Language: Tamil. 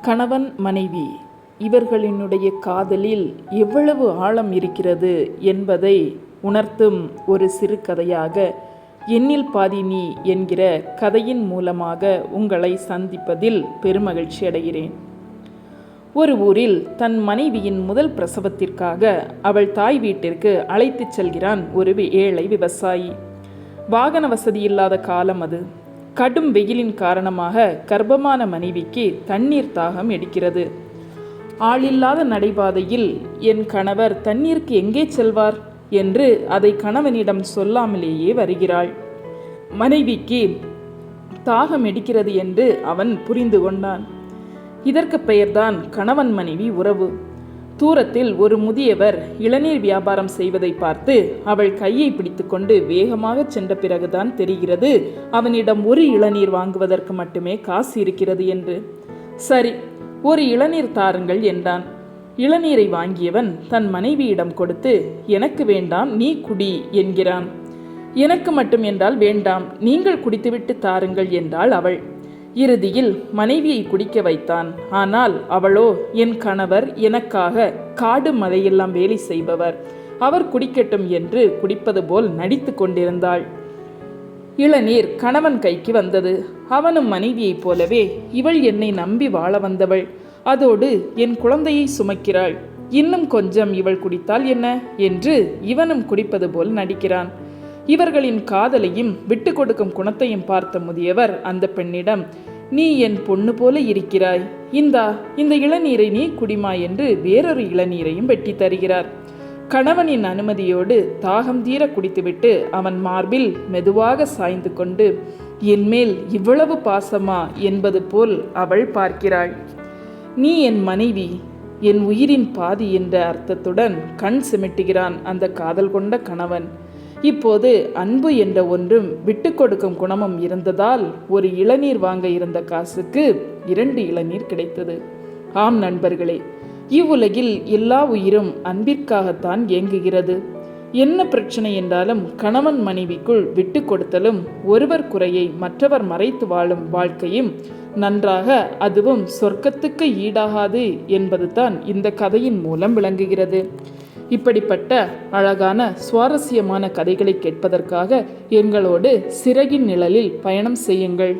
கணவன் மனைவி இவர்களினுடைய காதலில் எவ்வளவு ஆழம் இருக்கிறது என்பதை உணர்த்தும் ஒரு சிறு கதையாக எண்ணில் பாதி நீ என்கிற கதையின் மூலமாக உங்களை சந்திப்பதில் பெருமகிழ்ச்சி அடைகிறேன். ஒரு ஊரில் தன் மனைவியின் முதல் பிரசவத்திற்காக அவள் தாய் வீட்டிற்கு அழைத்துச் செல்கிறான் ஒரு ஏழை விவசாயி. வாகன வசதி இல்லாத காலம் அது. கடும் வெயிலின் காரணமாக கர்ப்பமான மனைவிக்கு தண்ணீர் தாகம் எடுக்கிறது. ஆளில்லாத நடைபாதையில் என் கணவர் தண்ணீருக்கு எங்கே செல்வார் என்று அதை கணவனிடம் சொல்லாமலேயே வருகிறாள். மனைவிக்கு தாகம் எடுக்கிறது என்று அவன் புரிந்து கொண்டான். இதற்கு பெயர்தான் கணவன் மனைவி உறவு. தூரத்தில் ஒரு முதியவர் இளநீர் வியாபாரம் செய்வதை பார்த்து அவள் கையை பிடித்துக்கொண்டு வேகமாக சென்ற பிறகுதான் தெரிகிறது அவனிடம் ஒரு இளநீர் வாங்குவதற்கு மட்டுமே காசு இருக்கிறது என்று. சரி, ஒரு இளநீர் தாருங்கள் என்றான். இளநீரை வாங்கியவன் தன் மனைவியிடம் கொடுத்து, எனக்கு வேண்டாம், நீ குடி என்கிறான். எனக்கு மட்டும் என்றால் வேண்டாம், நீங்கள் குடித்துவிட்டு தாருங்கள் என்றாள் அவள். இறுதியில் மனைவியை குடிக்க வைத்தான். ஆனால் அவளோ, என் கணவர் எனக்காக காடு மலையெல்லாம் வேலை செய்பவர், அவர் குடிக்கட்டும் என்று குடிப்பது போல் நடித்து கொண்டிருந்தாள். இளநீர் கணவன் கைக்கு வந்தது. அவனும் மனைவியைப் போலவே இவள் என்னை நம்பி வாழ வந்தவள், அதோடு என் குழந்தையை சுமக்கிறாள், இன்னும் கொஞ்சம் இவள் குடித்தால் என்ன என்று இவனும் குடிப்பது போல் நடிக்கிறான். இவர்களின் காதலையும் விட்டு கொடுக்கும் குணத்தையும் பார்த்த முதியவர் அந்த பெண்ணிடம், நீ என் பொண்ணு போல இருக்கிறாய், இந்த இளநீரை நீ குடிமா என்று வேறொரு இளநீரையும் வெட்டி தருகிறார். கணவனின் அனுமதியோடு தாகம் தீர குடித்துவிட்டு அவன் மார்பில் மெதுவாக சாய்ந்து கொண்டு, என்மேல் இவ்வளவு பாசமா என்பது போல் அவள் பார்க்கிறாள். நீ என் மனைவி, என் உயிரின் பாதி என்ற அர்த்தத்துடன் கண் சிமிட்டுகிறான் அந்த காதல் கொண்ட கணவன். இப்போது அன்பு என்ற ஒன்றும் விட்டு கொடுக்கும் குணமும் இருந்ததால் ஒரு இளநீர் வாங்க இருந்த காசுக்கு 2 இளநீர் கிடைத்தது. ஆம் நண்பர்களே, இவ்வுலகில் எல்லா உயிரும் அன்பிற்காகத்தான் இயங்குகிறது. என்ன பிரச்சனை என்றாலும் கணவன் மனைவிக்குள் விட்டு கொடுத்தலும் ஒருவர் குறையை மற்றவர் மறைத்து வாழும் வாழ்க்கையும் நன்றாக, அதுவும் சொர்க்கத்துக்கு ஈடாகாது என்பது தான் இந்த கதையின் மூலம் விளங்குகிறது. இப்படிப்பட்ட அழகான சுவாரஸ்யமான கதைகளை கேட்பதற்காக எங்களோடு சிறகின் நிழலில் பயணம் செய்யுங்கள்.